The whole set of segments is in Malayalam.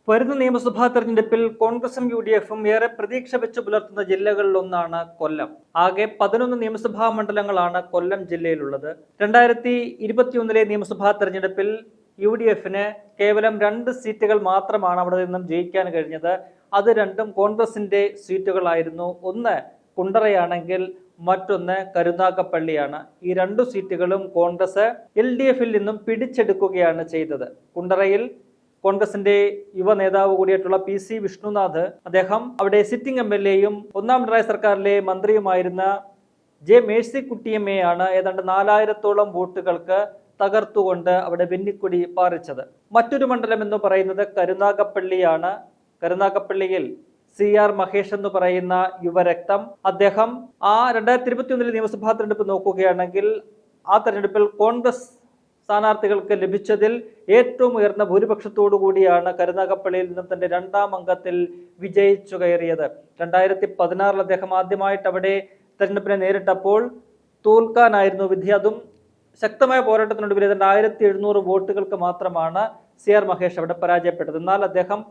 വരുന്ന നിയമസഭാ തെരഞ്ഞെടുപ്പിൽ കോൺഗ്രസും UDF-ഉം ഏറെ പ്രതീക്ഷ വെച്ച് പുലർത്തുന്ന ജില്ലകളിലൊന്നാണ് കൊല്ലം. ആകെ 11 നിയമസഭാ മണ്ഡലങ്ങളാണ് കൊല്ലം ജില്ലയിലുള്ളത്. 2021 നിയമസഭാ തെരഞ്ഞെടുപ്പിൽ UDF-ന് കേവലം 2 സീറ്റുകൾ മാത്രമാണ് അവിടെ നിന്നും ജയിക്കാൻ കഴിഞ്ഞത്. അത് രണ്ടും കോൺഗ്രസിന്റെ സീറ്റുകളായിരുന്നു. ഒന്ന് കുണ്ടറയാണെങ്കിൽ മറ്റൊന്ന് കരുനാഗപ്പള്ളിയാണ്. ഈ 2 സീറ്റുകളും കോൺഗ്രസ് LDF-ൽ നിന്നും പിടിച്ചെടുക്കുകയാണ് ചെയ്തത്. കുണ്ടറയിൽ കോൺഗ്രസിന്റെ യുവ നേതാവ് കൂടിയായിട്ടുള്ള PC വിഷ്ണുനാഥ്, അദ്ദേഹം അവിടെ സിറ്റിംഗ് MLA-യും ഒന്നാം പിണറായി സർക്കാരിലെ മന്ത്രിയുമായിരുന്ന J മേഴ്സിക്കുട്ടിയമ്മയാണ് ഏതാണ്ട് 4000-ഓളം വോട്ടുകൾക്ക് തകർത്തുകൊണ്ട് അവിടെ വെന്നിക്കൊടി പാറിച്ചത്. മറ്റൊരു മണ്ഡലം എന്ന് പറയുന്നത് കരുനാഗപ്പള്ളിയാണ്. കരുനാഗപ്പള്ളിയിൽ CR മഹേഷ് എന്ന് പറയുന്ന യുവരക്തം, അദ്ദേഹം 2021 നിയമസഭാ തെരഞ്ഞെടുപ്പ് നോക്കുകയാണെങ്കിൽ ആ തെരഞ്ഞെടുപ്പിൽ കോൺഗ്രസ് സ്ഥാനാർത്ഥികൾക്ക് ലഭിച്ചതിൽ ഏറ്റവും ഉയർന്ന ഭൂരിപക്ഷത്തോടു കൂടിയാണ് കരുനാഗപ്പള്ളിയിൽ നിന്നും തന്റെ 2ാം അംഗത്തിൽ വിജയിച്ചു കയറിയത്. 2016 അദ്ദേഹം ആദ്യമായിട്ട് അവിടെ തെരഞ്ഞെടുപ്പിനെ നേരിട്ടപ്പോൾ തോൽക്കാനായിരുന്നു വിധി. അതും ശക്തമായ പോരാട്ടത്തിനൊടുവിൽ 1700 വോട്ടുകൾക്ക് മാത്രമാണ് CR മഹേഷ് അവിടെ പരാജയപ്പെട്ടത്. എന്നാൽ അദ്ദേഹം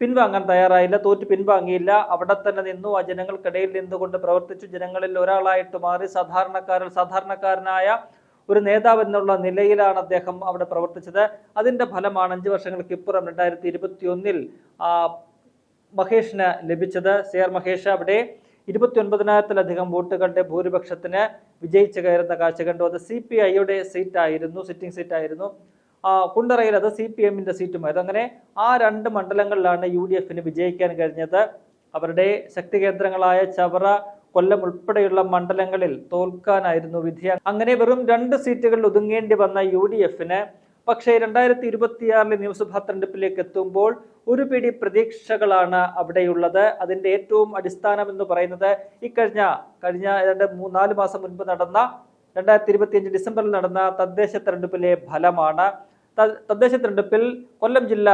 പിൻവാങ്ങാൻ തയ്യാറായില്ല, തോറ്റു പിൻവാങ്ങിയില്ല. അവിടെ തന്നെ നിന്നു, ആ ജനങ്ങൾക്കിടയിൽ നിന്നുകൊണ്ട് പ്രവർത്തിച്ചു, ജനങ്ങളിൽ ഒരാളായിട്ട് മാറി, സാധാരണക്കാരനായ ഒരു നേതാവ് എന്നുള്ള നിലയിലാണ് അദ്ദേഹം അവിടെ പ്രവർത്തിച്ചത്. അതിന്റെ ഫലമാണ് 5 വർഷങ്ങൾക്ക് ഇപ്പുറം 2021 മഹേഷിന് ലഭിച്ചത്. CR മഹേഷ് അവിടെ 29,000-ലധികം വോട്ടുകളുടെ ഭൂരിപക്ഷത്തിന് വിജയിച്ചു കയറുന്ന കാഴ്ച കണ്ടു. അത് CPI-യുടെ സീറ്റായിരുന്നു, സിറ്റിംഗ് സീറ്റായിരുന്നു. കുണ്ടറയിൽ അത് CPM-ന്റെ സീറ്റുമായിരുന്നു. അങ്ങനെ ആ 2 മണ്ഡലങ്ങളിലാണ് UDF-ന് വിജയിക്കാൻ കഴിഞ്ഞത്. അവരുടെ ശക്തി കേന്ദ്രങ്ങളായ ചവറ, കൊല്ലം ഉൾപ്പെടെയുള്ള മണ്ഡലങ്ങളിൽ തോൽക്കാനായിരുന്നു വിധി. അങ്ങനെ വെറും 2 സീറ്റുകളിൽ ഒതുങ്ങേണ്ടി വന്ന UDF-ന് പക്ഷേ 2026 നിയമസഭാ തെരഞ്ഞെടുപ്പിലേക്ക് എത്തുമ്പോൾ ഒരു പിടി പ്രതീക്ഷകളാണ് അവിടെയുള്ളത്. അതിന്റെ ഏറ്റവും അടിസ്ഥാനം എന്ന് പറയുന്നത് കഴിഞ്ഞ ഏതാണ്ട് 4 മാസം മുൻപ് നടന്ന 2025 ഡിസംബറിൽ നടന്ന തദ്ദേശ തെരഞ്ഞെടുപ്പിലെ ഫലമാണ്. തദ്ദേശ തെരഞ്ഞെടുപ്പിൽ കൊല്ലം ജില്ല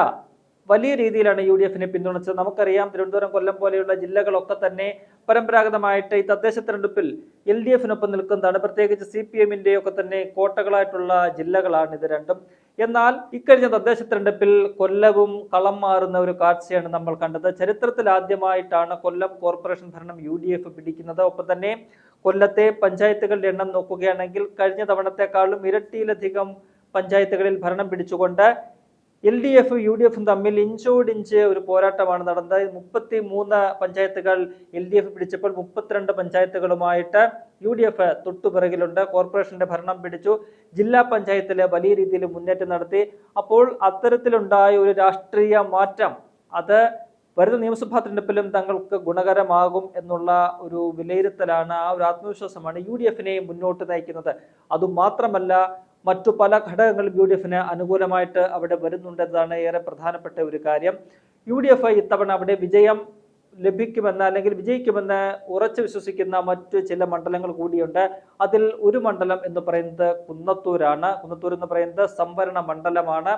വലിയ രീതിയിലാണ് UDF-നെ പിന്തുണച്ചത്. നമുക്കറിയാം, തിരുവനന്തപുരം, കൊല്ലം പോലെയുള്ള ജില്ലകളൊക്കെ തന്നെ പരമ്പരാഗതമായിട്ട് ഈ തദ്ദേശ തെരഞ്ഞെടുപ്പിൽ LDF-നൊപ്പം നിൽക്കുന്നതാണ്. പ്രത്യേകിച്ച് CPM-ന്റെ ഒക്കെ തന്നെ കോട്ടകളായിട്ടുള്ള ജില്ലകളാണ് ഇത് രണ്ടും. എന്നാൽ ഇക്കഴിഞ്ഞ തദ്ദേശ തെരഞ്ഞെടുപ്പിൽ കൊല്ലവും കളം മാറുന്ന ഒരു കാഴ്ചയാണ് നമ്മൾ കണ്ടത്. ചരിത്രത്തിൽ ആദ്യമായിട്ടാണ് കൊല്ലം കോർപ്പറേഷൻ ഭരണം UDF പിടിക്കുന്നത്. ഒപ്പം തന്നെ കൊല്ലത്തെ പഞ്ചായത്തുകളുടെ എണ്ണം നോക്കുകയാണെങ്കിൽ കഴിഞ്ഞ തവണത്തെക്കാളും ഇരട്ടിയിലധികം പഞ്ചായത്തുകളിൽ ഭരണം പിടിച്ചുകൊണ്ട് LDF-ഉം UDF-ഉം തമ്മിൽ ഇഞ്ചോടിഞ്ച് ഒരു പോരാട്ടമാണ് നടന്നത്. 33 പഞ്ചായത്തുകൾ LDF പിടിച്ചപ്പോൾ 32 പഞ്ചായത്തുകളുമായിട്ട് UDF തൊട്ടുപിറകിലുണ്ട്. കോർപ്പറേഷന്റെ ഭരണം പിടിച്ചു. ജില്ലാ പഞ്ചായത്തില് വലിയ രീതിയിൽ മുന്നേറ്റം നടത്തി. അപ്പോൾ അത്തരത്തിലുണ്ടായ ഒരു രാഷ്ട്രീയ മാറ്റം അത് വരുന്ന നിയമസഭാ തെരഞ്ഞെടുപ്പിലും തങ്ങൾക്ക് ഗുണകരമാകും എന്നുള്ള ഒരു വിലയിരുത്തലാണ്, ആ ഒരു ആത്മവിശ്വാസമാണ് UDF-നെ മുന്നോട്ട് നയിക്കുന്നത്. അതുമാത്രമല്ല, മറ്റു പല ഘടകങ്ങളും UDF-ന് അനുകൂലമായിട്ട് അവിടെ വരുന്നുണ്ടെന്നതാണ് ഏറെ പ്രധാനപ്പെട്ട ഒരു കാര്യം. UDF ഇത്തവണ അവിടെ വിജയം ലഭിക്കുമെന്ന് അല്ലെങ്കിൽ വിജയിക്കുമെന്ന് ഉറച്ചു വിശ്വസിക്കുന്ന മറ്റു ചില മണ്ഡലങ്ങൾ കൂടിയുണ്ട്. അതിൽ ഒരു മണ്ഡലം എന്ന് പറയുന്നത് കുന്നത്തൂരാണ്. കുന്നത്തൂർ എന്ന് പറയുന്നത് സംവരണ മണ്ഡലമാണ്.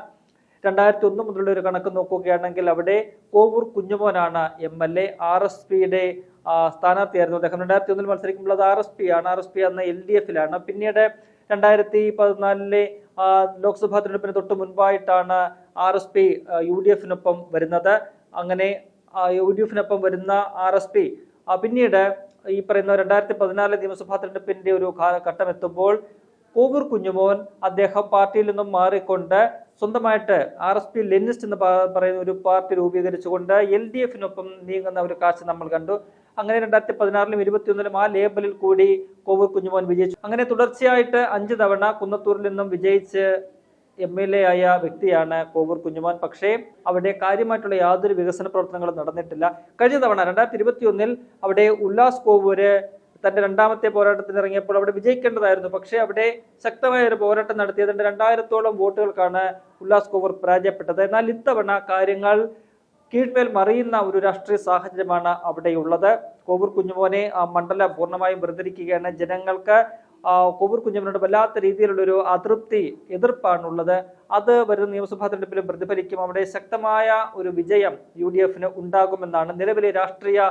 2001 മുതലുള്ള ഒരു കണക്ക് നോക്കുകയാണെങ്കിൽ അവിടെ കോവൂർ കുഞ്ഞുമോനാണ് MLA. RSPയുടെ സ്ഥാനാർത്ഥിയായിരുന്നു അദ്ദേഹം. 2001 മത്സരിക്കുമ്പോൾ അത് RSP എന്ന LDF-ലാണ്. പിന്നീട് 2014 ലോക്സഭാ തെരഞ്ഞെടുപ്പിന് തൊട്ട് മുൻപായിട്ടാണ് RSP UDF-നൊപ്പം വരുന്നത്. അങ്ങനെ UDF-നൊപ്പം വരുന്ന RSP പിന്നീട് ഈ പറയുന്ന 2014 നിയമസഭാ തെരഞ്ഞെടുപ്പിന്റെ ഒരു ഘട്ടം എത്തുമ്പോൾ കോവൂർ കുഞ്ഞുമോൻ അദ്ദേഹം പാർട്ടിയിൽ നിന്നും മാറിക്കൊണ്ട് സ്വന്തമായിട്ട് RSP ലെനിസ്റ്റ് എന്ന് പറയുന്ന ഒരു പാർട്ടി രൂപീകരിച്ചുകൊണ്ട് LDF-നൊപ്പം നീങ്ങുന്ന ഒരു കാഴ്ച നമ്മൾ കണ്ടു. അങ്ങനെ 2016-ലും 2021-ലും ആ ലേബലിൽ കൂടി കോവൂർ കുഞ്ഞുമോൻ വിജയിച്ചു. അങ്ങനെ തുടർച്ചയായിട്ട് 5 തവണ കുന്നത്തൂരിൽ നിന്നും വിജയിച്ച് MLA ആയ വ്യക്തിയാണ് കോവൂർ കുഞ്ഞുമോൻ. പക്ഷേ അവിടെ കാര്യമായിട്ടുള്ള യാതൊരു വികസന പ്രവർത്തനങ്ങളും നടന്നിട്ടില്ല. കഴിഞ്ഞ തവണ 2021-ൽ അവിടെ ഉല്ലാസ് കോവൂര് തന്റെ 2ാമത്തെ പോരാട്ടത്തിന് ഇറങ്ങിയപ്പോൾ അവിടെ വിജയിക്കേണ്ടതായിരുന്നു. പക്ഷേ അവിടെ ശക്തമായ ഒരു പോരാട്ടം നടത്തിയതിന്റെ 2000-ഓളം വോട്ടുകൾക്കാണ് ഉല്ലാസ് കോവൂർ പരാജയപ്പെട്ടത്. എന്നാൽ ഇത്തവണ കാര്യങ്ങൾ കീഴ്മേൽ മറിയുന്ന ഒരു രാഷ്ട്രീയ സാഹചര്യമാണ് അവിടെയുള്ളത്. കോവൂർ കുഞ്ഞുമോനെ ആ മണ്ഡലം പൂർണ്ണമായും വെറുതിരിക്കുകയാണ്. ജനങ്ങൾക്ക് കോവൂർ കുഞ്ഞുമോനോട് വല്ലാത്ത രീതിയിലുള്ള ഒരു അതൃപ്തി, എതിർപ്പാണുള്ളത്. അത് വരുന്ന നിയമസഭാ തെരഞ്ഞെടുപ്പിലും പ്രതിഫലിക്കും. അവിടെ ശക്തമായ ഒരു വിജയം UDF-ന് ഉണ്ടാകുമെന്നാണ് നിലവിലെ രാഷ്ട്രീയ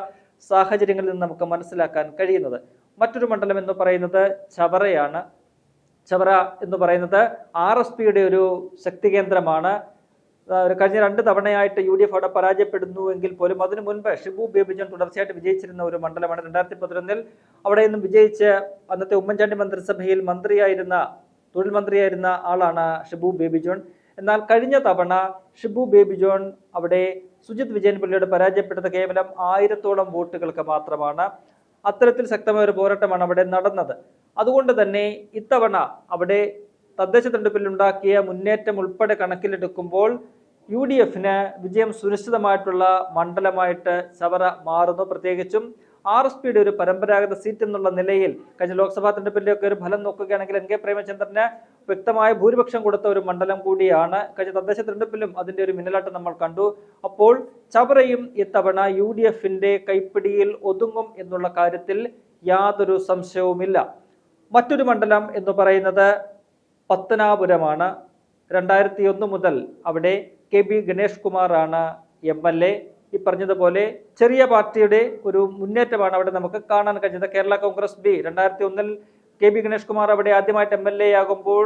സാഹചര്യങ്ങളിൽ നിന്ന് നമുക്ക് മനസ്സിലാക്കാൻ കഴിയുന്നത്. മറ്റൊരു മണ്ഡലം എന്ന് പറയുന്നത് ചവറയാണ്. ചവറ എന്ന് പറയുന്നത് RSPയുടെ ഒരു ശക്തി കേന്ദ്രമാണ്. കഴിഞ്ഞ 2 തവണയായിട്ട് UDF അവിടെ പരാജയപ്പെടുന്നു എങ്കിൽ പോലും അതിനു മുൻപ് ഷിബു ബേബി ജോൺ തുടർച്ചയായിട്ട് വിജയിച്ചിരുന്ന ഒരു മണ്ഡലമാണ്. 2011 അവിടെ നിന്നും വിജയിച്ച് അന്നത്തെ ഉമ്മൻചാണ്ടി മന്ത്രിസഭയിൽ തൊഴിൽ മന്ത്രിയായിരുന്ന ആളാണ് ഷിബു ബേബി ജോൺ. എന്നാൽ കഴിഞ്ഞ തവണ ഷിബു ബേബി ജോൺ അവിടെ സുജിത് വിജയൻപിള്ളയോട് പരാജയപ്പെട്ടത് കേവലം 1000-ഓളം വോട്ടുകൾക്ക് മാത്രമാണ്. അത്തരത്തിൽ ശക്തമായ ഒരു പോരാട്ടമാണ് അവിടെ നടന്നത്. അതുകൊണ്ട് തന്നെ ഇത്തവണ അവിടെ തദ്ദേശ തെരഞ്ഞെടുപ്പിൽ ഉണ്ടാക്കിയ മുന്നേറ്റം ഉൾപ്പെടെ കണക്കിലെടുക്കുമ്പോൾ UDFന് വിജയം സുനിശ്ചിതമായിട്ടുള്ള മണ്ഡലമായിട്ട് ചവറ മാറുന്നു. പ്രത്യേകിച്ചും RSPയുടെ ഒരു പരമ്പരാഗത സീറ്റ് എന്നുള്ള നിലയിൽ കഴിഞ്ഞ ലോക്സഭാ തെരഞ്ഞെടുപ്പിലൊക്കെ ഒരു ഫലം നോക്കുകയാണെങ്കിൽ NK പ്രേമചന്ദ്രന് വ്യക്തമായ ഭൂരിപക്ഷം കൊടുത്ത ഒരു മണ്ഡലം കൂടിയാണ്. കഴിഞ്ഞ തദ്ദേശ തെരഞ്ഞെടുപ്പിലും അതിന്റെ ഒരു മിന്നലാട്ടം നമ്മൾ കണ്ടു. അപ്പോൾ ചവറയും ഇത്തവണ UDFന്റെ കൈപ്പിടിയിൽ ഒതുങ്ങും എന്നുള്ള കാര്യത്തിൽ യാതൊരു സംശയവുമില്ല. മറ്റൊരു മണ്ഡലം എന്ന് പറയുന്നത് പത്തനാപുരമാണ്. 2001 മുതൽ അവിടെ KB ഗണേഷ് കുമാറാണ് MLA. ഈ പറഞ്ഞതുപോലെ ചെറിയ പാർട്ടിയുടെ ഒരു മുന്നേറ്റമാണ് അവിടെ നമുക്ക് കാണാൻ കഴിഞ്ഞത്. കേരള കോൺഗ്രസ് B 2001 KB ഗണേഷ് കുമാർ അവിടെ ആദ്യമായിട്ട് MLA ആകുമ്പോൾ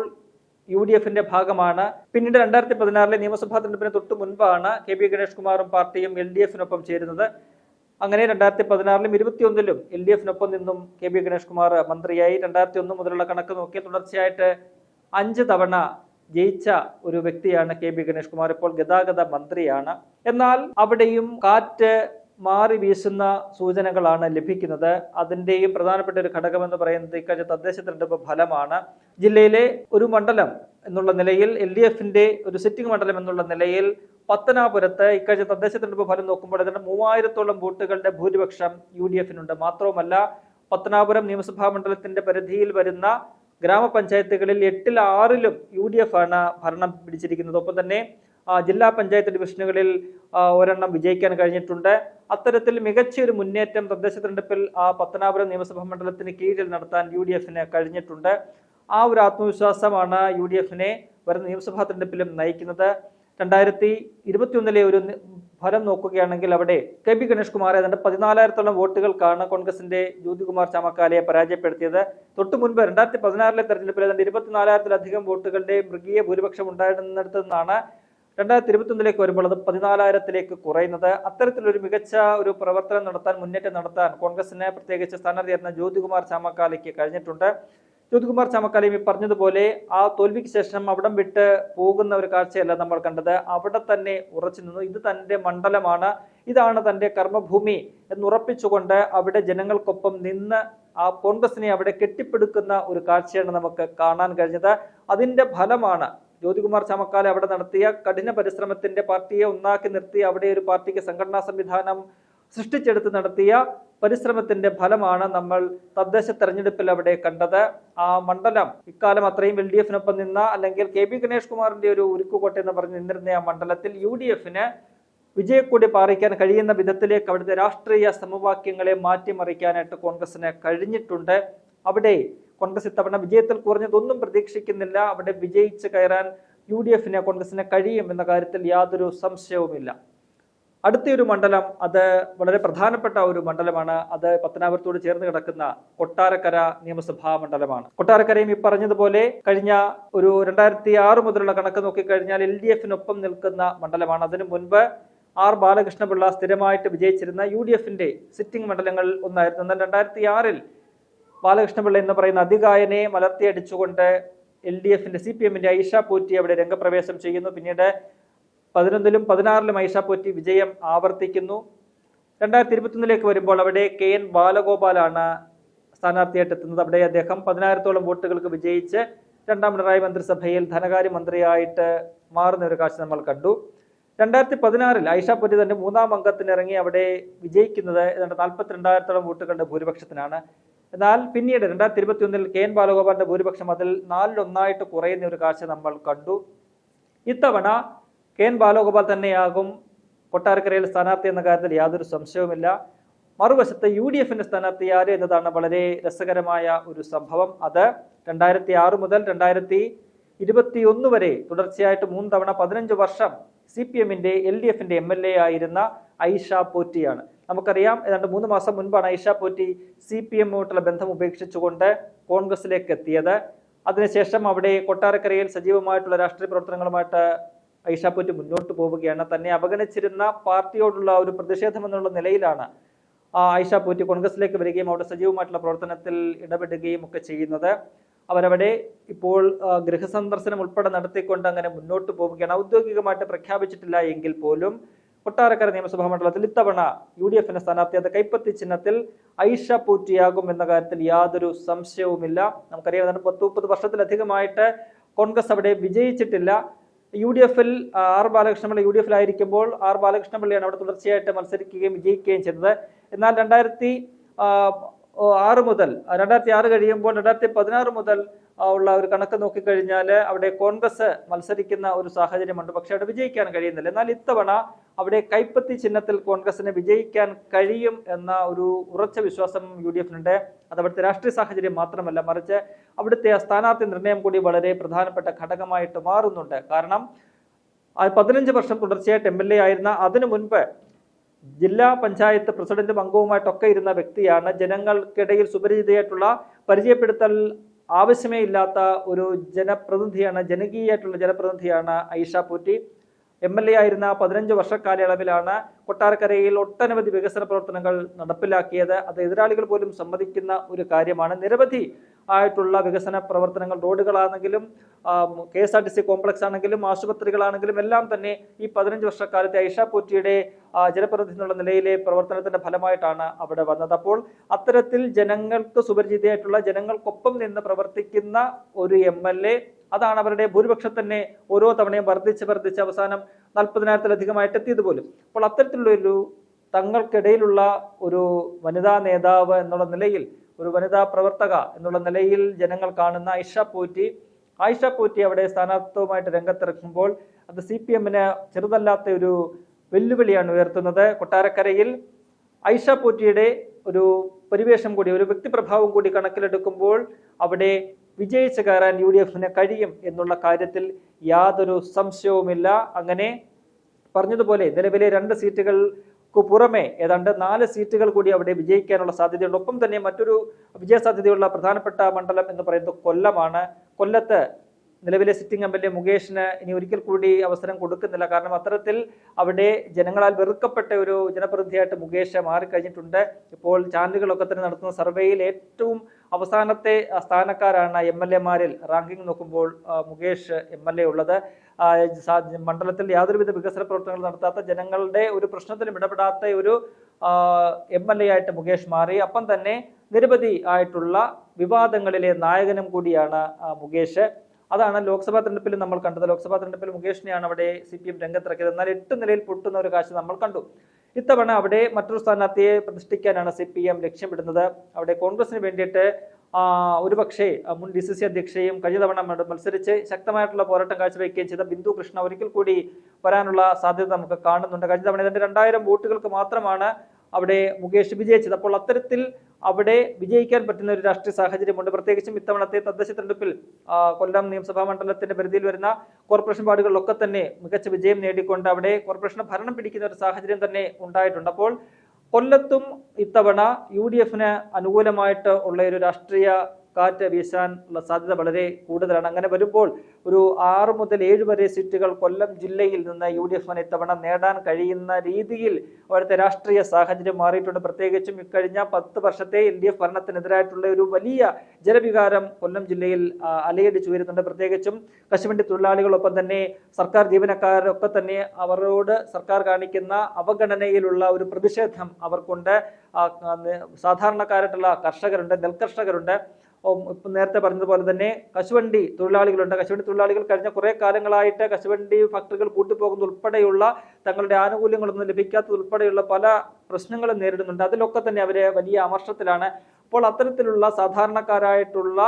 UDFന്റെ ഭാഗമാണ്. പിന്നീട് 2016 നിയമസഭാ തെരഞ്ഞെടുപ്പിന് തൊട്ട് മുൻപാണ് KB ഗണേഷ് കുമാറും പാർട്ടിയും LDFനൊപ്പം ചേരുന്നത്. അങ്ങനെ 2016 21 LDFനൊപ്പം നിന്നും KB ഗണേഷ് കുമാർ മന്ത്രിയായി. 2001 മുതലുള്ള കണക്ക് നോക്കിയാൽ തുടർച്ചയായിട്ട് 5 തവണ ജയിച്ച ഒരു വ്യക്തിയാണ് KB ഗണേഷ് കുമാർ. ഇപ്പോൾ ഗതാഗത മന്ത്രിയാണ്. എന്നാൽ അവിടെയും കാറ്റ് മാറി വീശുന്ന സൂചനകളാണ് ലഭിക്കുന്നത്. അതിന്റെയും പ്രധാനപ്പെട്ട ഒരു ഘടകമെന്ന് പറയുന്നത് ഇക്കഴിഞ്ഞ തദ്ദേശ തെരഞ്ഞെടുപ്പ് ഫലമാണ്. ജില്ലയിലെ ഒരു മണ്ഡലം എന്നുള്ള നിലയിൽ LDFന്റെ ഒരു സിറ്റിംഗ് മണ്ഡലം എന്നുള്ള നിലയിൽ പത്തനാപുരത്ത് ഇക്കഴിഞ്ഞ തദ്ദേശ തെരഞ്ഞെടുപ്പ് ഫലം നോക്കുമ്പോൾ അതിന്റെ 3000-ഓളം വോട്ടുകളുടെ ഭൂരിപക്ഷം UDFനുണ്ട്. മാത്രവുമല്ല പത്തനാപുരം നിയമസഭാ മണ്ഡലത്തിന്റെ പരിധിയിൽ വരുന്ന ഗ്രാമപഞ്ചായത്തുകളിൽ 8-ൽ 6-ലും UDF ആണ് ഭരണം പിടിച്ചിരിക്കുന്നത്. ഒപ്പം തന്നെ ജില്ലാ പഞ്ചായത്ത് ഡിവിഷനുകളിൽ ഒരെണ്ണം വിജയിക്കാൻ കഴിഞ്ഞിട്ടുണ്ട്. അത്തരത്തിൽ മികച്ച ഒരു മുന്നേറ്റം തദ്ദേശ തെരഞ്ഞെടുപ്പിൽ പത്തനാപുരം നിയമസഭാ മണ്ഡലത്തിന് കീഴിൽ നടത്താൻ UDFന് കഴിഞ്ഞിട്ടുണ്ട്. ആ ഒരു ആത്മവിശ്വാസമാണ് UDFനെ വരുന്ന നിയമസഭാ തെരഞ്ഞെടുപ്പിലും നയിക്കുന്നത്. 2021 ഒരു ഫലം നോക്കുകയാണെങ്കിൽ അവിടെ KB ഗണേഷ് കുമാർ ഏതാണ്ട് 14,000-ഓളം വോട്ടുകൾക്കാണ് കോൺഗ്രസിന്റെ ജ്യോതികുമാർ ചാമക്കാലയെ പരാജയപ്പെടുത്തിയത്. തൊട്ടു മുൻപ് 2016 തെരഞ്ഞെടുപ്പിൽ ഏതാണ്ട് 24,000-ലധികം വോട്ടുകളുടെ മൃഗീയ ഭൂരിപക്ഷം ഉണ്ടായിരുന്നിടത്തു നിന്നാണ് 2021 വരുമ്പോൾ അത് 14,000-ലേക്ക് കുറയുന്നത്. അത്തരത്തിലൊരു മികച്ച ഒരു പ്രവർത്തനം നടത്താൻ, മുന്നേറ്റം നടത്താൻ കോൺഗ്രസിന് പ്രത്യേകിച്ച് സ്ഥാനാർത്ഥിയായിരുന്ന ജ്യോതികുമാർ ചാമക്കാലയ്ക്ക് കഴിഞ്ഞിട്ടുണ്ട്. ജ്യോതികുമാർ ചാമക്കാലയും ഈ പറഞ്ഞതുപോലെ ആ തോൽവിക്ക് ശേഷം അവിടം വിട്ട് പോകുന്ന ഒരു കാഴ്ചയല്ല നമ്മൾ കണ്ടത്. അവിടെ തന്നെ ഉറച്ചു നിന്നു. ഇത് തന്റെ മണ്ഡലമാണ്, ഇതാണ് തന്റെ കർമ്മഭൂമി എന്നുറപ്പിച്ചുകൊണ്ട് അവിടെ ജനങ്ങൾക്കൊപ്പം നിന്ന് ആ കോൺഗ്രസിനെ അവിടെ കെട്ടിപ്പടുക്കുന്ന ഒരു കാഴ്ചയാണ് നമുക്ക് കാണാൻ കഴിഞ്ഞത്. അതിന്റെ ഫലമാണ് ജ്യോതികുമാർ ചാമക്കാല അവിടെ നടത്തിയ കഠിന പരിശ്രമത്തിന്റെ, പാർട്ടിയെ ഒന്നാക്കി നിർത്തി അവിടെ ഒരു പാർട്ടിക്ക് സംഘടനാ സംവിധാനം സൃഷ്ടിച്ചെടുത്ത് നടത്തിയ പരിശ്രമത്തിന്റെ ഫലമാണ് നമ്മൾ തദ്ദേശ തെരഞ്ഞെടുപ്പിൽ അവിടെ കണ്ടത്. ആ മണ്ഡലം ഇക്കാലം അത്രയും LDFനൊപ്പം നിന്ന, അല്ലെങ്കിൽ KB ഗണേഷ് കുമാറിന്റെ ഒരു ഉരുക്കുകോട്ട എന്ന് പറഞ്ഞ് നിന്നിരുന്ന ആ മണ്ഡലത്തിൽ UDFന് വിജയക്കൂടി പാറിക്കാൻ കഴിയുന്ന വിധത്തിലേക്ക് അവിടുത്തെ രാഷ്ട്രീയ സമവാക്യങ്ങളെ മാറ്റിമറിക്കാനായിട്ട് കോൺഗ്രസിന് കഴിഞ്ഞിട്ടുണ്ട്. അവിടെ കോൺഗ്രസ് ഇത്തവണ വിജയത്തിൽ കുറഞ്ഞതൊന്നും പ്രതീക്ഷിക്കുന്നില്ല. അവിടെ വിജയിച്ച് കയറാൻ UDFന് കോൺഗ്രസിന് കഴിയും എന്ന കാര്യത്തിൽ യാതൊരു സംശയവുമില്ല. അടുത്തൊരു മണ്ഡലം, അത് വളരെ പ്രധാനപ്പെട്ട ഒരു മണ്ഡലമാണ്. അത് പത്തനാപുരത്തോട് ചേർന്ന് കിടക്കുന്ന കൊട്ടാരക്കര നിയമസഭാ മണ്ഡലമാണ്. കൊട്ടാരക്കരയും ഈ പറഞ്ഞതുപോലെ കഴിഞ്ഞ ഒരു 2006 മുതലുള്ള കണക്ക് നോക്കിക്കഴിഞ്ഞാൽ LDFനൊപ്പം നിൽക്കുന്ന മണ്ഡലമാണ്. അതിനു മുൻപ് R ബാലകൃഷ്ണപിള്ള സ്ഥിരമായിട്ട് വിജയിച്ചിരുന്ന UDFന്റെ സിറ്റിംഗ് മണ്ഡലങ്ങളിൽ ഒന്നായിരുന്നു. എന്നാൽ 2006 ബാലകൃഷ്ണപിള്ള എന്ന് പറയുന്ന അതികായനെ മലർത്തിയടിച്ചുകൊണ്ട് LDFന്റെ CPMന്റെ ഐഷ പോറ്റി അവിടെ രംഗപ്രവേശം ചെയ്യുന്നു. പിന്നീട് 2011-ലും 2016-ലും ഐഷ പോറ്റി വിജയം ആവർത്തിക്കുന്നു. 2021 വരുമ്പോൾ അവിടെ KN ബാലഗോപാലാണ് സ്ഥാനാർത്ഥിയായിട്ട് എത്തുന്നത്. അവിടെ അദ്ദേഹം 10,000-ഓളം വോട്ടുകൾക്ക് വിജയിച്ച് 2ാം പിണറായി മന്ത്രിസഭയിൽ ധനകാര്യമന്ത്രിയായിട്ട് മാറുന്ന ഒരു കാഴ്ച നമ്മൾ കണ്ടു. 2016 ഐഷ പോറ്റി തന്റെ 3ാം അംഗത്തിന് ഇറങ്ങി അവിടെ വിജയിക്കുന്നത് ഏതാണ്ട് 42,000-ഓളം വോട്ടുകളുടെ ഭൂരിപക്ഷത്തിനാണ്. എന്നാൽ പിന്നീട് 2021 KN ബാലഗോപാലിന്റെ ഭൂരിപക്ഷം അതിൽ 4-1 കുറയുന്ന ഒരു കാഴ്ച നമ്മൾ കണ്ടു. ഇത്തവണ KN ബാലഗോപാൽ തന്നെയാകും കൊട്ടാരക്കരയിൽ സ്ഥാനാർത്ഥി എന്ന കാര്യത്തിൽ യാതൊരു സംശയവുമില്ല. മറുവശത്ത് UDFന്റെ സ്ഥാനാർത്ഥി ആര് എന്നതാണ് വളരെ രസകരമായ ഒരു സംഭവം. അത് 2006 മുതൽ 2021 വരെ തുടർച്ചയായിട്ട് 3 തവണ 15 വർഷം CPMന്റെ LDFന്റെ MLA ആയിരുന്ന ഐഷ പോറ്റിയാണ്. നമുക്കറിയാം, ഏതാണ്ട് 3 മാസം മുൻപാണ് ഐഷ പോറ്റി CPMുമായിട്ടുള്ള ബന്ധം ഉപേക്ഷിച്ചുകൊണ്ട് കോൺഗ്രസിലേക്ക് എത്തിയത്. അതിനുശേഷം അവിടെ കൊട്ടാരക്കരയിൽ സജീവമായിട്ടുള്ള രാഷ്ട്രീയ പ്രവർത്തനങ്ങളുമായിട്ട് ഐഷ പോറ്റി മുന്നോട്ട് പോവുകയാണ്. തന്നെ അവഗണിച്ചിരുന്ന പാർട്ടിയോടുള്ള ഒരു പ്രതിഷേധം എന്നുള്ള നിലയിലാണ് ഐഷ പോറ്റി കോൺഗ്രസിലേക്ക് വരികയും അവിടെ സജീവമായിട്ടുള്ള പ്രവർത്തനത്തിൽ ഇടപെടുകയും ഒക്കെ ചെയ്യുന്നത്. അവരവിടെ ഇപ്പോൾ ഗൃഹസന്ദർശനം ഉൾപ്പെടെ നടത്തിക്കൊണ്ട് അങ്ങനെ മുന്നോട്ട് പോവുകയാണ്. ഔദ്യോഗികമായിട്ട് പ്രഖ്യാപിച്ചിട്ടില്ല എങ്കിൽ പോലും കൊട്ടാരക്കര നിയമസഭാ മണ്ഡലത്തിൽ ഇത്തവണ UDF സ്ഥാനാർത്ഥി അത് കൈപ്പത്തി ചിഹ്നത്തിൽ ഐഷ പോറ്റിയാകും എന്ന കാര്യത്തിൽ യാതൊരു സംശയവുമില്ല. നമുക്കറിയാം 10-30 വർഷത്തിലധികമായിട്ട് കോൺഗ്രസ് അവിടെ വിജയിച്ചിട്ടില്ല. UDF ആർ ബാലകൃഷ്ണപിള്ള UDF ആയിരിക്കുമ്പോൾ ആർ ബാലകൃഷ്ണപിള്ളയാണ് അവിടെ തുടർച്ചയായിട്ട് മത്സരിക്കുകയും വിജയിക്കുകയും ചെയ്തത്. എന്നാൽ 2006 മുതൽ 2006 കഴിയുമ്പോൾ 2016 മുതൽ ഉള്ള ഒരു കണക്ക് നോക്കിക്കഴിഞ്ഞാൽ അവിടെ കോൺഗ്രസ് മത്സരിക്കുന്ന ഒരു സാഹചര്യമുണ്ട്. പക്ഷെ അവിടെ വിജയിക്കാൻ കഴിയുന്നില്ല. എന്നാൽ ഇത്തവണ അവിടെ കൈപ്പത്തി ചിഹ്നത്തിൽ കോൺഗ്രസിന് വിജയിക്കാൻ കഴിയും എന്ന ഒരു ഉറച്ച വിശ്വാസം UDFനുണ്ട്. അത് അവിടുത്തെ രാഷ്ട്രീയ സാഹചര്യം മാത്രമല്ല, മറിച്ച് അവിടുത്തെ സ്ഥാനാർത്ഥി നിർണയം കൂടി വളരെ പ്രധാനപ്പെട്ട ഘടകമായിട്ട് മാറുന്നുണ്ട്. കാരണം 15 വർഷം തുടർച്ചയായിട്ട് MLA ആയിരുന്ന, അതിനു മുൻപ് ജില്ലാ പഞ്ചായത്ത് പ്രസിഡന്റും അംഗവുമായിട്ടൊക്കെ ഇരുന്ന വ്യക്തിയാണ്. ജനങ്ങൾക്കിടയിൽ സുപരിചിതയായിട്ടുള്ള, പരിചയപ്പെടുത്തൽ ആവശ്യമേ ഇല്ലാത്ത ഒരു ജനപ്രതിനിധിയാണ്, ജനകീയമായിട്ടുള്ള ജനപ്രതിനിധിയാണ് ഐഷ പോറ്റി. MLA ആയിരുന്ന 15 വർഷക്കാലയളവിലാണ് കൊട്ടാരക്കരയിൽ ഒട്ടനവധി വികസന പ്രവർത്തനങ്ങൾ നടപ്പിലാക്കിയത്. അത് എതിരാളികൾ പോലും സമ്മതിക്കുന്ന ഒരു കാര്യമാണ്. നിരവധി ആയിട്ടുള്ള വികസന പ്രവർത്തനങ്ങൾ, റോഡുകളാണെങ്കിലും KSRTC കോംപ്ലക്സ് ആണെങ്കിലും ആശുപത്രികളാണെങ്കിലും എല്ലാം തന്നെ ഈ 15 വർഷക്കാലത്തെ ഐഷ പോറ്റിയുടെ ജനപ്രതിനിധി എന്നുള്ള നിലയിലെ പ്രവർത്തനത്തിന്റെ ഫലമായിട്ടാണ് അവിടെ വന്നത്. അപ്പോൾ അത്തരത്തിൽ ജനങ്ങൾക്ക് സുപരിചിതയായിട്ടുള്ള, ജനങ്ങൾക്കൊപ്പം നിന്ന് പ്രവർത്തിക്കുന്ന ഒരു MLA, അതാണ് അവരുടെ ഭൂരിപക്ഷം തന്നെ ഓരോ തവണയും വർദ്ധിച്ച് അവസാനം 40,000-ലധികമായിട്ട് എത്തിയത് പോലും. അപ്പോൾ അത്തരത്തിലുള്ളൊരു തങ്ങൾക്കിടയിലുള്ള ഒരു വനിതാ നേതാവ് എന്നുള്ള നിലയിൽ, ഒരു വനിതാ പ്രവർത്തക എന്നുള്ള നിലയിൽ ജനങ്ങൾ കാണുന്ന ഐഷ പോറ്റി അവിടെ സ്ഥാനാർത്ഥിത്വമായിട്ട് രംഗത്തിറക്കുമ്പോൾ അത് CPMന് ചെറുതല്ലാത്ത ഒരു വെല്ലുവിളിയാണ് ഉയർത്തുന്നത്. കൊട്ടാരക്കരയിൽ ഐഷ പോറ്റിയുടെ ഒരു പരിവേഷം കൂടി, ഒരു വ്യക്തിപ്രഭാവം കൂടി കണക്കിലെടുക്കുമ്പോൾ അവിടെ വിജയിച്ച് കയറാൻ UDFന് കഴിയും എന്നുള്ള കാര്യത്തിൽ യാതൊരു സംശയവുമില്ല. അങ്ങനെ പറഞ്ഞതുപോലെ നിലവിലെ 2 സീറ്റുകൾക്ക് പുറമെ ഏതാണ്ട് 4 സീറ്റുകൾ കൂടി അവിടെ വിജയിക്കാനുള്ള സാധ്യതയുണ്ട്. ഒപ്പം തന്നെ മറ്റൊരു വിജയസാധ്യതയുള്ള പ്രധാനപ്പെട്ട മണ്ഡലം എന്ന് പറയുന്നത് കൊല്ലമാണ്. കൊല്ലത്ത് നിലവിലെ സിറ്റിംഗ് MLA മുകേഷിന് ഇനി ഒരിക്കൽ കൂടി അവസരം കൊടുക്കുന്നില്ല. കാരണം അത്തരത്തിൽ അവിടെ ജനങ്ങളാൽ വെറുക്കപ്പെട്ട ഒരു ജനപ്രതിനിധിയായിട്ട് മുകേഷ് മാറിക്കഴിഞ്ഞിട്ടുണ്ട്. ഇപ്പോൾ ചാനലുകളൊക്കെ തന്നെ നടത്തുന്ന സർവേയിൽ ഏറ്റവും അവസാനത്തെ സ്ഥാനക്കാരാണ് MLA-മാരിൽ റാങ്കിങ് നോക്കുമ്പോൾ മുകേഷ് MLA ഉള്ളത്. മണ്ഡലത്തിൽ യാതൊരുവിധ വികസന പ്രവർത്തനങ്ങൾ നടത്താത്ത, ജനങ്ങളുടെ ഒരു പ്രശ്നത്തിലും ഇടപെടാത്ത ഒരു MLA ആയിട്ട് മുകേഷ് മാറി. അപ്പം തന്നെ നിരവധി ആയിട്ടുള്ള വിവാദങ്ങളിലെ നായകനും കൂടിയാണ് മുകേഷ്. അതാണ് ലോക്സഭാ തെരഞ്ഞെടുപ്പിൽ നമ്മൾ കണ്ടത്. ലോക്സഭാ തെരഞ്ഞെടുപ്പിൽ മുകേഷിനെയാണ് അവിടെ CPM രംഗത്തിറക്കിയത്. എന്നാൽ 8 നിലയിൽ പൊട്ടുന്ന ഒരു കാഴ്ച നമ്മൾ കണ്ടു. ഇത്തവണ അവിടെ മറ്റൊരു സ്ഥാനാർത്ഥിയെ പ്രതിഷ്ഠിക്കാനാണ് CPM ലക്ഷ്യമിടുന്നത്. അവിടെ കോൺഗ്രസിന് വേണ്ടിയിട്ട് ഒരുപക്ഷെ മുൻ DCC അധ്യക്ഷയും കഴിഞ്ഞ തവണ മത്സരിച്ച് ശക്തമായിട്ടുള്ള പോരാട്ടം കാഴ്ചവെക്കുകയും ചെയ്ത ബിന്ദു കൃഷ്ണ ഒരിക്കൽ കൂടി വരാനുള്ള സാധ്യത നമുക്ക് കാണുന്നുണ്ട്. കഴിഞ്ഞ തവണ 2000 വോട്ടുകൾക്ക് മാത്രമാണ് അവിടെ മുകേഷ് വിജയിച്ചത്. അപ്പോൾ അത്തരത്തിൽ അവിടെ വിജയിക്കാൻ പറ്റുന്ന ഒരു രാഷ്ട്രീയ സാഹചര്യമുണ്ട്. പ്രത്യേകിച്ചും ഇത്തവണത്തെ തദ്ദേശ തെരഞ്ഞെടുപ്പിൽ കൊല്ലം നിയമസഭാ മണ്ഡലത്തിന്റെ പരിധിയിൽ വരുന്ന കോർപ്പറേഷൻ വാർഡുകളിലൊക്കെ തന്നെ മികച്ച വിജയം നേടിക്കൊണ്ട് അവിടെ കോർപ്പറേഷൻ ഭരണം പിടിക്കുന്ന ഒരു സാഹചര്യം തന്നെ ഉണ്ടായിട്ടുണ്ട്. അപ്പോൾ കൊല്ലത്തും ഇത്തവണ UDFന് അനുകൂലമായിട്ട് ഉള്ള ഒരു രാഷ്ട്രീയ കാറ്റ് വീശാനുള്ള സാധ്യത വളരെ കൂടുതലാണ്. അങ്ങനെ വരുമ്പോൾ ഒരു 6 മുതൽ 7 വരെ സീറ്റുകൾ കൊല്ലം ജില്ലയിൽ നിന്ന് UDFന് ഇത്തവണ നേടാൻ കഴിയുന്ന രീതിയിൽ അവിടുത്തെ രാഷ്ട്രീയ സാഹചര്യം മാറിയിട്ടുണ്ട്. പ്രത്യേകിച്ചും ഇക്കഴിഞ്ഞ 10 വർഷത്തെ LDF ഭരണത്തിനെതിരായിട്ടുള്ള ഒരു വലിയ ജനവികാരം കൊല്ലം ജില്ലയിൽ അലയടിച്ചു വരുന്നുണ്ട്. പ്രത്യേകിച്ചും കശുവണ്ടി തൊഴിലാളികളൊപ്പം തന്നെ സർക്കാർ ജീവനക്കാരൊക്കെ തന്നെ അവരോട് സർക്കാർ കാണിക്കുന്ന അവഗണനയിലുള്ള ഒരു പ്രതിഷേധം അവർക്കുണ്ട്. സാധാരണക്കാരായിട്ടുള്ള കർഷകരുണ്ട്, നെൽകർഷകരുണ്ട്. ഇപ്പം നേരത്തെ പറഞ്ഞതുപോലെ തന്നെ കശുവണ്ടി തൊഴിലാളികളുണ്ട്. കശുവണ്ടി തൊഴിലാളികൾ കഴിഞ്ഞ കുറേ കാലങ്ങളായിട്ട് കശുവണ്ടി ഫാക്ടറികൾ പൂട്ടിപ്പോകുന്ന ഉൾപ്പെടെയുള്ള തങ്ങളുടെ ആനുകൂല്യങ്ങളൊന്നും ലഭിക്കാത്തതുൾപ്പെടെയുള്ള പല പ്രശ്നങ്ങളും നേരിടുന്നുണ്ട്. അതിലൊക്കെ തന്നെ അവര് വലിയ അമർഷത്തിലാണ്. അപ്പോൾ അത്തരത്തിലുള്ള സാധാരണക്കാരായിട്ടുള്ള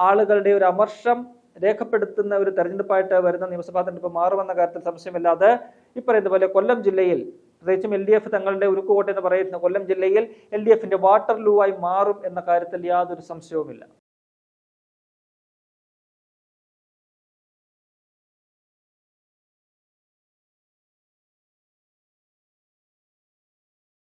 ആളുകളുടെ ഒരു അമർഷം രേഖപ്പെടുത്തുന്ന ഒരു തെരഞ്ഞെടുപ്പായിട്ട് വരുന്ന നിയമസഭാ തെരഞ്ഞെടുപ്പ് മാറുമെന്ന കാര്യത്തിൽ സംശയമില്ലാതെ ഈ പറയുന്ന പോലെ കൊല്ലം ജില്ലയിൽ പ്രത്യേകിച്ചും LDF തങ്ങളുടെ ഉരുക്കുകോട്ട എന്ന് പറയുന്ന കൊല്ലം ജില്ലയിൽ LDFന്റെ വാട്ടർലൂ ആയി മാറും എന്ന കാര്യത്തിൽ യാതൊരു സംശയവുമില്ല.